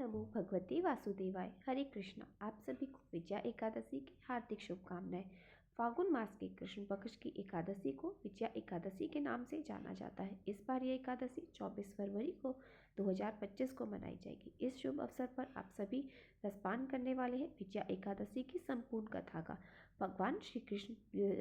नमो भगवते वासुदेवाय। हरे कृष्णा। आप सभी को विजया एकादशी की हार्दिक शुभकामनाएं। फागुन मास के कृष्ण पक्ष की एकादशी को विजया एकादशी के नाम से जाना जाता है। इस बार यह एकादशी 24 फरवरी को 2025 को मनाई जाएगी। इस शुभ अवसर पर आप सभी रसपान करने वाले हैं विजया एकादशी की संपूर्ण कथा का। भगवान श्री कृष्ण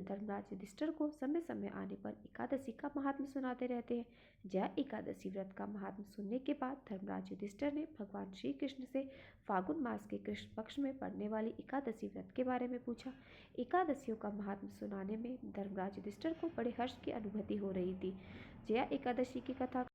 धर्मराज युधिष्ठिर को समय समय आने पर एकादशी का महात्म्य सुनाते रहते हैं। जया एकादशी व्रत का महात्म्य सुनने के बाद धर्मराज युधिष्ठिर ने भगवान श्री कृष्ण से फागुन मास के कृष्ण पक्ष में पड़ने वाली एकादशी व्रत के बारे में पूछा। एकादशियों का महात्म्य सुनाने में धर्मराज युधिष्ठिर को बड़े हर्ष की अनुभूति हो रही थी। जया एकादशी की कथा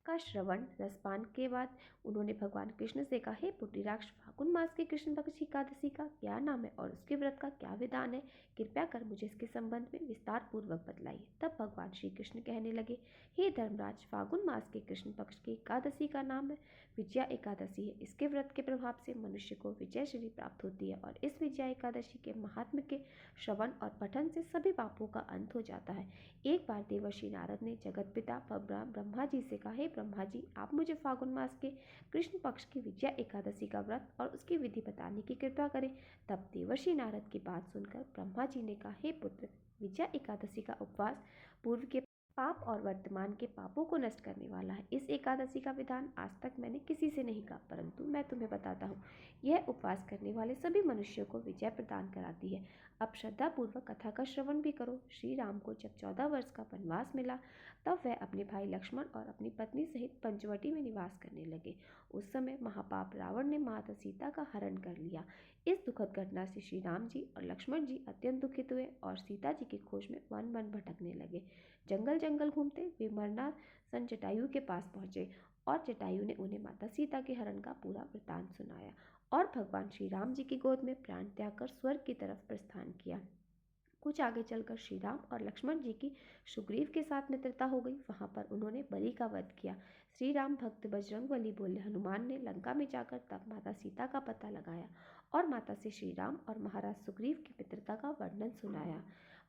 का श्रवण रसपान के बाद उन्होंने भगवान कृष्ण से कहा, हे पुण्यराक्ष, फागुन मास के कृष्ण पक्ष की एकादशी का क्या नाम है और उसके व्रत का क्या विधान है? कृपया कर मुझे इसके संबंध में विस्तार पूर्वक बतलाइए। तब भगवान श्री कृष्ण कहने लगे, हे धर्मराज, फागुन मास के कृष्ण पक्ष की एकादशी का नाम है विजया एकादशी है। इसके व्रत के प्रभाव से मनुष्य को विजय श्री प्राप्त होती है और इस विजया एकादशी के महात्म्य के श्रवण और पठन से सभी पापों का अंत हो जाता है। एक बार देवर्षि नारद ने जगत पिता ब्रह्मा जी से कहा, हे ब्रह्मा जी, आप मुझे फागुन मास के कृष्ण पक्ष की विजया एकादशी का व्रत और उसकी विधि बताने की कृपा करें। तब देवर्षि नारद की बात सुनकर ब्रह्मा जी ने कहा, हे पुत्र, विजया एकादशी का उपवास पूर्व के पाप और वर्तमान के पापों को नष्ट करने वाला है। इस एकादशी का विधान आज तक मैंने किसी से नहीं कहा, परंतु मैं तुम्हें बताता हूँ। यह उपवास करने वाले सभी मनुष्यों को विजय प्रदान कराती है। अब श्रद्धा पूर्वक कथा का श्रवण भी करो। श्री राम को जब 14 वर्ष का वनवास मिला, तब वह अपने भाई लक्ष्मण और अपनी पत्नी सहित पंचवटी में निवास करने लगे। उस समय महापाप रावण ने माता सीता का हरण कर लिया। इस दुखद घटना से श्री राम जी और लक्ष्मण जी अत्यंत दुखित हुए और सीता जी की खोज में वन वन भटकने लगे। जंगल जंगल घूमते वे मरणासन जटायु के पास पहुंचे और जटायु ने उन्हें माता सीता के हरण का पूरा वृतांत सुनाया और भगवान श्री राम जी की गोद में प्राण त्याग कर स्वर्ग की तरफ प्रस्थान किया। कुछ आगे चलकर श्री राम और लक्ष्मण जी की सुग्रीव के साथ मित्रता हो गई। वहां पर उन्होंने बलि का वध किया। श्री राम भक्त बजरंगबली बोले, हनुमान ने लंका में जाकर तब माता सीता का पता लगाया और माता से श्री राम और महाराज सुग्रीव की मित्रता का वर्णन सुनाया।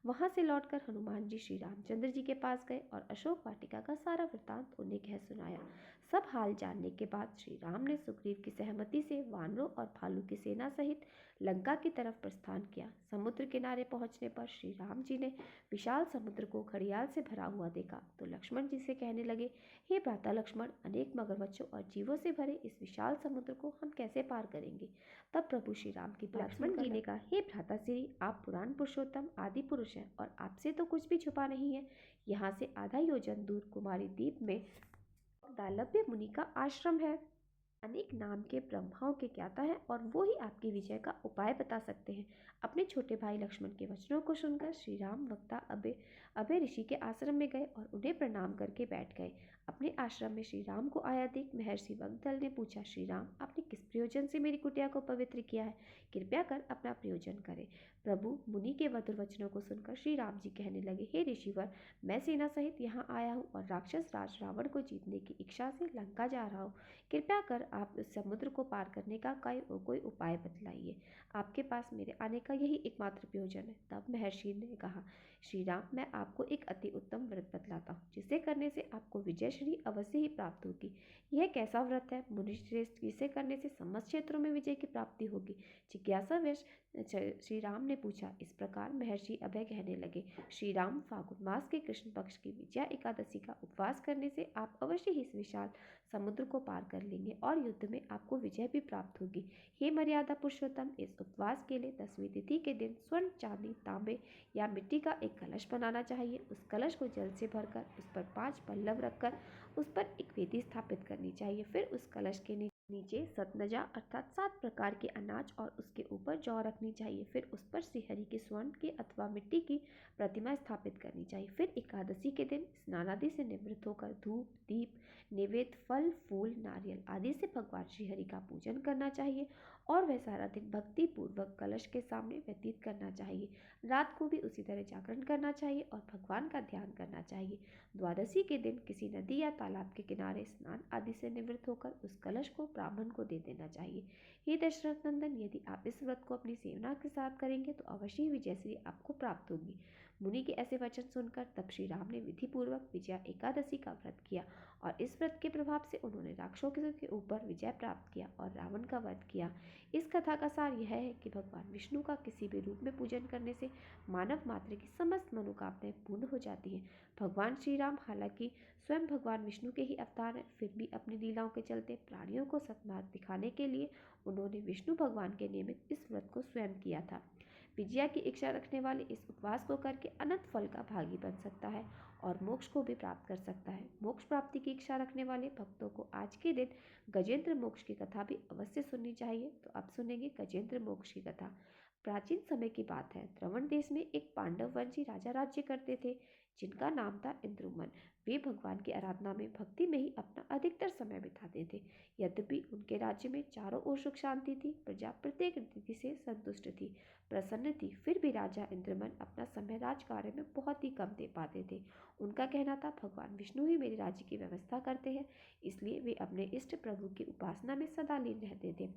वहां से लौटकर हनुमान जी श्री रामचंद्र जी के पास गए और अशोक वाटिका का सारा वृतांत उन्हें कह सुनाया। सब हाल जानने के बाद श्री राम ने सुग्रीव की सहमति से वानरों और भालू की सेना सहित लंका की तरफ प्रस्थान किया। समुद्र किनारे पहुंचने पर श्री राम जी ने विशाल समुद्र को घड़ियाल से भरा हुआ देखा तो लक्ष्मण जी से कहने लगे, हे भ्राता लक्ष्मण, अनेक मगरमच्छों और जीवों से भरे इस विशाल समुद्र को हम कैसे पार करेंगे? तब प्रभु श्री राम की बात लक्ष्मण जी ने कहा, हे भ्राता श्री, आप पुराण पुरुषोत्तम आदि पुरुष हैं और आपसे तो कुछ भी छुपा नहीं है। यहाँ से आधा योजन दूर कुमारी द्वीप में दालभ्य मुनि का आश्रम है। अनेक नाम के ब्रह्माओं के ज्ञाता है और वो ही आपकी विजय का उपाय बता सकते हैं। अपने छोटे भाई लक्ष्मण के वचनों को सुनकर श्री राम वक्ता अभय ऋषि के आश्रम में गए और उन्हें प्रणाम करके बैठ गए। अपने आश्रम में श्री राम को आया देख महर्षि वग्दल ने पूछा, श्री राम, आपने किस प्रयोजन से मेरी कुटिया को पवित्र किया है? कृपया कर अपना प्रयोजन करें। प्रभु मुनि के मधुर वचनों को सुनकर श्री राम जी कहने लगे, हे ऋषिवर, मैं सेना सहित यहाँ आया हूँ और राक्षस राज रावण को जीतने की इच्छा से लंका जा रहा हूँ। कृपया कर आप इस समुद्र को पार करने का कोई उपाय बतलाइए। आपके पास मेरे आने का यही एकमात्र प्रयोजन है। तब महर्षि ने कहा, श्री राम, मैं आपको एक अति उत्तम व्रत बतलाता हूँ जिसे करने से आपको विजय श्री अवश्य ही प्राप्त होगी। यह कैसा व्रत है मुनिश्रेष्ठ? इसे करने से समस्त क्षेत्रों में विजय की प्राप्ति होगी। जिज्ञासावश श्री राम ने पूछा। इस प्रकार महर्षि अभय कहने लगे, श्री राम, फागुन मास के कृष्ण पक्ष की विजया एकादशी का उपवास करने से आप अवश्य ही इस विशाल समुद्र को पार कर लेंगे और युद्ध में आपको विजय भी प्राप्त होगी। हे मर्यादा पुरुषोत्तम, इस उपवास के लिए 10वीं तिथि के दिन स्वर्ण, चांदी, तांबे या मिट्टी का एक कलश बनाना चाहिए। उस कलश को जल से भरकर उस पर 5 पल्लव रखकर उस पर एक वेदी स्थापित करनी चाहिए। फिर उस कलश के नीचे सतनजा अर्थात 7 प्रकार के अनाज और उसके ऊपर जौ रखनी चाहिए। फिर उस पर श्रीहरि के स्वर्ण की अथवा मिट्टी की प्रतिमा स्थापित करनी चाहिए। फिर एकादशी के दिन स्नानादि से निवृत्त होकर धूप, दीप, नैवेद्य, फल, फूल, नारियल आदि से भगवान श्रीहरि का पूजन करना चाहिए और वह सारा दिन भक्ति पूर्वक कलश के सामने व्यतीत करना चाहिए। रात को भी उसी तरह जागरण करना चाहिए और भगवान का ध्यान करना चाहिए। द्वादशी के दिन किसी नदी या तालाब के किनारे स्नान आदि से निवृत्त होकर उस कलश को ब्राह्मण को दे देना चाहिए। हे दशरथ नंदन, यदि आप इस व्रत को अपनी सेवना के साथ करेंगे तो अवश्य ही विजयश्री आपको प्राप्त होगी। मुनि के ऐसे वचन सुनकर तब श्री राम ने विधिपूर्वक विजया एकादशी का व्रत किया और इस व्रत के प्रभाव से उन्होंने राक्षसों के ऊपर विजय प्राप्त किया और रावण का वध किया। इस कथा का सार यह है कि भगवान विष्णु का किसी भी रूप में पूजन करने से मानव मात्र की समस्त मनोकामनाएं पूर्ण हो जाती हैं। भगवान श्री राम हालांकि स्वयं भगवान विष्णु के ही अवतार हैं, फिर भी अपनी लीलाओं के चलते प्राणियों को सद्मार्ग दिखाने के लिए उन्होंने विष्णु भगवान के निमित्त इस व्रत को स्वयं किया था। विजया की इच्छा रखने वाले इस उपवास को करके अनंत फल का भागी बन सकता है और मोक्ष को भी प्राप्त कर सकता है। मोक्ष प्राप्ति की इच्छा रखने वाले भक्तों को आज के दिन गजेंद्र मोक्ष की कथा भी अवश्य सुननी चाहिए। तो अब सुनेंगे गजेंद्र मोक्ष की कथा। प्राचीन समय की बात है, द्रवण देश में एक पांडव वंशी राजा राज्य करते थे जिनका नाम था इंद्रुमन। वे भगवान की आराधना में भक्ति में ही अपना अधिकतर समय बिताते थे। यद्यपि उनके राज्य में चारों ओर सुख शांति थी, प्रजा प्रत्येक रीति से संतुष्ट थी, प्रसन्न थी, फिर भी राजा इंद्रमन अपना समय राजकार्य में बहुत ही कम दे पाते थे। उनका कहना था, भगवान विष्णु ही मेरे राज्य की व्यवस्था करते हैं, इसलिए वे अपने इष्ट प्रभु की उपासना में सदा लीन रहते थे।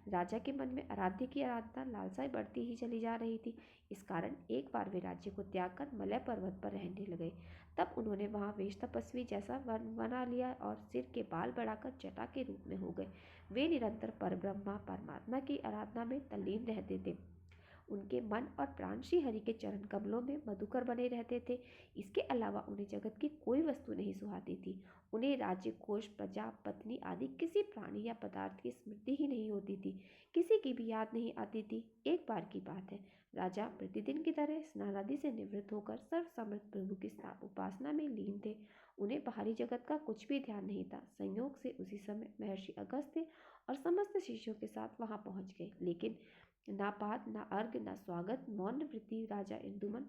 राजा के मन में आराध्य की आराधना लालसाएं बढ़ती ही चली जा रही थी। इस कारण एक बार वे राज्य को त्याग कर मलय पर्वत पर रहने लगे। तब उन्होंने वहां वेश तपस्वी जैसा वन बना लिया और सिर के बाल बढ़ाकर जटा के रूप में हो गए। वे निरंतर परब्रह्मा परमात्मा की आराधना में तल्लीन रहते थे। उनके मन और प्राण श्री हरि के चरण कमलों में मधुकर बने रहते थे। इसके अलावा उन्हें जगत की कोई वस्तु नहीं सुहाती थी। उन्हें राज्य, कोष, प्रजा, पत्नी आदि किसी प्राणी या पदार्थ की स्मृति ही नहीं होती थी, किसी की भी याद नहीं आती थी। एक बार की बात है, राजा प्रतिदिन की तरह स्नान आदि से निवृत्त होकर सर्वसमर्थ प्रभु की उपासना में लीन थे। उन्हें बाहरी जगत का कुछ भी ध्यान नहीं था। संयोग से उसी समय महर्षि अगस्त्य और समस्त शिष्यों के साथ वहां पहुंच गए, लेकिन ना पाद, ना अर्घ, ना स्वागत, मौन वृत्ति राजा इंदुमन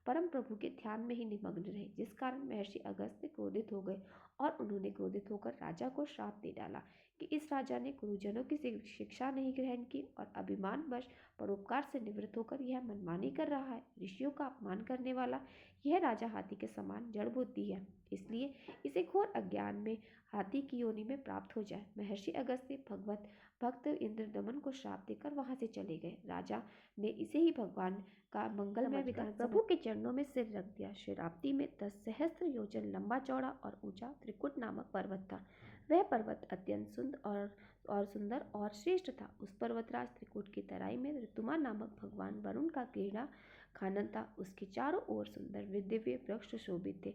परम प्रभु के ध्यान में ही निमग्न रहे, जिस कारण महर्षि अगस्त्य क्रोधित हो गए और उन्होंने क्रोधित होकर राजा को श्राप दे डाला कि इस राजा ने गुरुजनों की शिक्षा नहीं ग्रहण की और अभिमानवश परोपकार से निवृत्त होकर यह मनमानी कर रहा है। ऋषियों का अपमान करने वाला यह राजा हाथी के समान जड़ बुद्धि है, इसलिए इसे घोर अज्ञान में हाथी की योनि में प्राप्त हो जाए। महर्षि अगस्त्य भगवत भक्त इंद्रदमन को श्राप देकर वहां से चले गए। राजा ने इसे ही भगवान का मंगलमय विधान प्रभु के चरणों में सिर रख दिया। शराब्दी में 10 सहस्त्र योजन लंबा चौड़ा और ऊंचा त्रिकुट नामक पर्वत था। वह पर्वत अत्यंत सुंदर और श्रेष्ठ था। उस पर्वतराज त्रिकुट की तराई में ऋतुमान नामक भगवान वरुण का क्रीड़ा खानन था। उसके चारों ओर सुंदर दिव्य वृक्ष शोभित थे।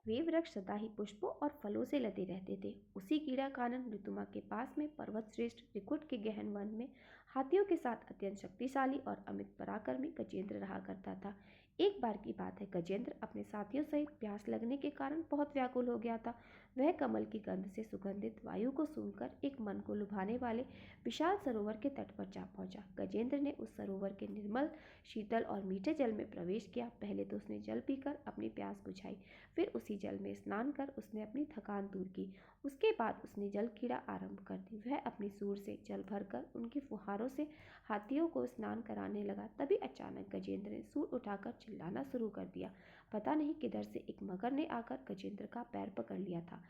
वे वृक्ष सदा ही पुष्पों और फलों से लदे रहते थे। उसी कीड़ा कानन ऋतुमा के पास में पर्वत श्रेष्ठ त्रिकुट के गहन वन में हाथियों के साथ अत्यंत शक्तिशाली और अमित पराक्रमी गजेंद्र रहा करता था। एक बार की बात है, गजेंद्र अपने साथियों सहित प्यास लगने के कारण बहुत व्याकुल हो गया था। वह कमल की गंध से सुगंधित वायु को सूंघकर एक मन को लुभाने वाले विशाल सरोवर के तट पर जा पहुंचा। गजेंद्र ने उस सरोवर के निर्मल, शीतल और मीठे जल में प्रवेश किया। पहले तो उसने जल पीकर अपनी प्यास बुझाई, फिर उसी जल में स्नान कर उसने अपनी थकान दूर की। उसके बाद उसने जल क्रीड़ा आरंभ कर दी। वह अपनी सूंड से जल भरकर उनकी फुहारों से हाथियों को स्नान कराने लगा। तभी अचानक गजेंद्र ने सूंड उठाकर चिल्लाना शुरू कर दिया। पता नहीं किधर से एक मगर ने आकर गजेंद्र का पैर पकड़ लिया था।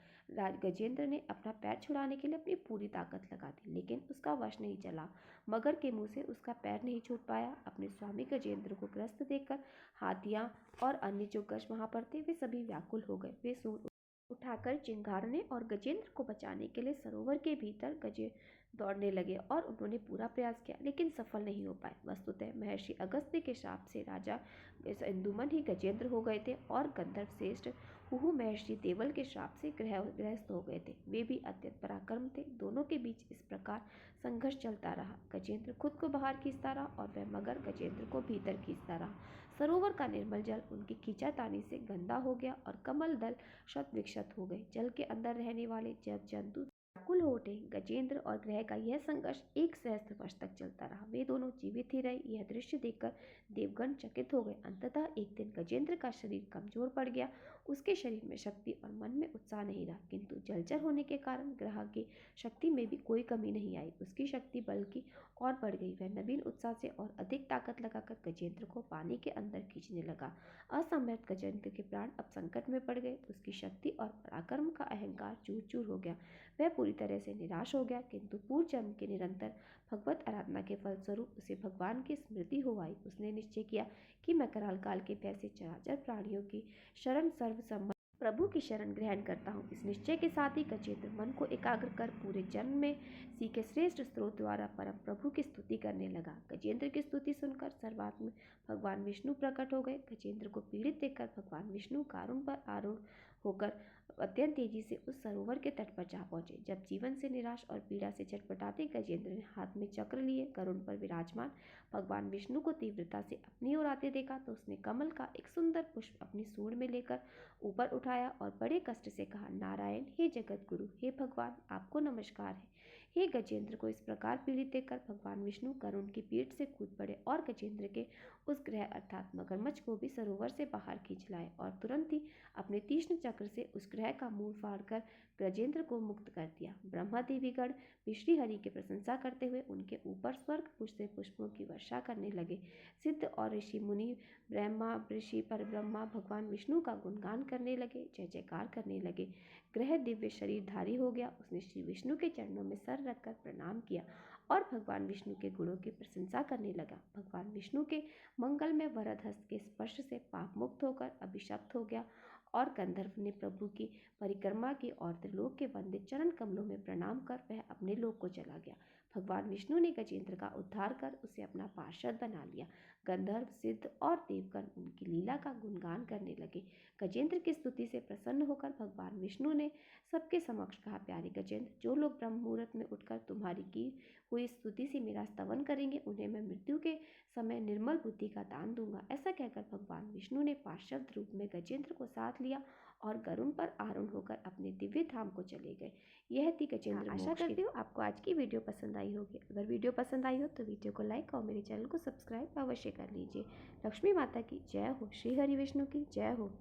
गजेंद्र ने अपना पैर छुड़ाने के लिए अपनी पूरी ताकत लगा दी, लेकिन उसका वश नहीं चला। मगर के मुंह से उसका पैर नहीं छूट पाया। अपने स्वामी गजेंद्र को ग्रस्त देखकर हाथियां और अन्य जो गज वहां पर थे, वे सभी व्याकुल हो गए। वे सूंड उठाकर चिंगारने और गजेंद्र को बचाने के लिए सरोवर के भीतर गजे दौड़ने लगे और उन्होंने पूरा प्रयास किया, लेकिन सफल नहीं हो पाए। वस्तुतः महर्षि अगस्त्य के शाप से राजा इंदुमन ही गजेंद्र हो गए थे और गंधर्व श्रेष्ठ हुहु महर्षि देवल के श्राप से ग्रस्त हो गए थे। वे भी अत्यंत पराक्रम थे। दोनों के बीच इस प्रकार संघर्ष चलता रहा। गजेंद्र खुद को बाहर खींचता रहा और वह मगर गजेंद्र को भीतर खींचता रहा। सरोवर का निर्मल जल उनकी खींचातानी से गंदा हो गया और कमल दल शत विक्षत हो गए। जल के अंदर रहने वाले जब जंतु व्याकुल हो उठे। गजेंद्र और ग्रह का यह संघर्ष 1 सहस्त्र वर्ष तक चलता रहा। वे दोनों जीवित ही रहे। यह दृश्य देखकर देवगण चकित हो गए। अंततः एक दिन गजेंद्र का शरीर कमजोर पड़ गया। उसके शरीर में शक्ति और मन में उत्साह नहीं रहा, किंतु जलचर होने के कारण ग्रह की शक्ति में भी कोई कमी नहीं आई। उसकी शक्ति बल्कि और बढ़ गई। वह नवीन उत्साह से और अधिक ताकत लगाकर गजेंद्र को पानी के अंदर खींचने लगा। असमर्थ गजेंद्र के प्राण अब संकट में पड़ गए। उसकी शक्ति और पराक्रम का अहंकार चूर चूर हो गया। वह पूरी तरह से निराश हो गया, किंतु पूर्व जन्म के निरंतर भगवत आराधना के फलस्वरूप उसे भगवान की स्मृति हो आई। उसने निश्चय किया कि मैं कराल काल के वैसे चराचर प्राणियों की शरण सर्वसम्मत प्रभु की शरण ग्रहण करता हूँ। इस निश्चय के साथ ही गजेंद्र मन को एकाग्र कर पूरे जन्म में सीखे श्रेष्ठ स्त्रोत द्वारा परम प्रभु की स्तुति करने लगा। गजेंद्र की स्तुति सुनकर सर्वात्म भगवान विष्णु प्रकट हो गए। गजेंद्र को पीड़ित देखकर भगवान विष्णु कारुण पर आरूढ़ होकर अत्यंत तेजी से उस सरोवर के तट पर जा पहुंचे। जब जीवन से निराश और पीड़ा से छटपटाते गजेंद्र ने हाथ में चक्र लिए गरुड़ पर विराजमान भगवान विष्णु को तीव्रता से अपनी ओर आते देखा तो उसने कमल का एक सुंदर पुष्प अपनी सूंड में लेकर ऊपर उठाया और बड़े कष्ट से कहा, नारायण, हे जगत गुरु, हे भगवान, आपको नमस्कार है। हे गजेंद्र को इस प्रकार पीड़ित देखकर भगवान विष्णु गरुड़ की पीठ से कूद पड़े और गजेंद्र के उस ग्रह अर्थात मगरमच्छ को भी सरोवर से बाहर खींच लाए और तुरंत ही अपने तीक्ष्ण चक्र से उस ग्रह का मूल फाड़कर गजेंद्र को मुक्त कर दिया। ब्रह्मा देवीगण भी श्री हरि की प्रशंसा करते हुए उनके ऊपर स्वर्ग से पुष्पों की वर्षा करने लगे। सिद्ध और ऋषि मुनि ब्रह्मा ऋषि पर ब्रह्मा भगवान विष्णु का गुणगान करने लगे, जय जयकार करने लगे। ग्रह दिव्य शरीरधारी हो गया। उसने श्री विष्णु के चरणों में सर रखकर प्रणाम किया और भगवान विष्णु के गुणों की प्रशंसा करने लगा। भगवान विष्णु के मंगल में वरद हस्त के स्पर्श से पाप मुक्त होकर अभिशप्त हो गया और गंधर्व ने प्रभु की परिक्रमा की और त्रिलोक के वंदित चरण कमलों में प्रणाम कर वह अपने लोक को चला गया। भगवान विष्णु ने गजेंद्र का उद्धार कर उसे अपना पार्षद बना लिया। गंधर्व सिद्ध और देवगण उनकी लीला का गुणगान करने लगे। गजेंद्र की स्तुति से प्रसन्न होकर भगवान विष्णु ने सबके समक्ष कहा, प्यारे गजेंद्र, जो लोग ब्रह्म मुहूर्त में उठकर तुम्हारी की हुई स्तुति से मेरा स्तवन करेंगे उन्हें मैं मृत्यु के समय निर्मल बुद्धि का दान दूंगा। ऐसा कहकर भगवान विष्णु ने पार्षद रूप में गजेंद्र को साथ लिया और गरुड़ पर आरूढ़ होकर अपने दिव्य धाम को चले गए। यह थी गजेंद्र मोक्ष। आशा करती हूँ आपको आज की वीडियो पसंद आई होगी। अगर वीडियो पसंद आई हो तो वीडियो को लाइक और मेरे चैनल को सब्सक्राइब अवश्य कर लीजिए। लक्ष्मी माता की जय हो। श्री हरि विष्णु की जय हो।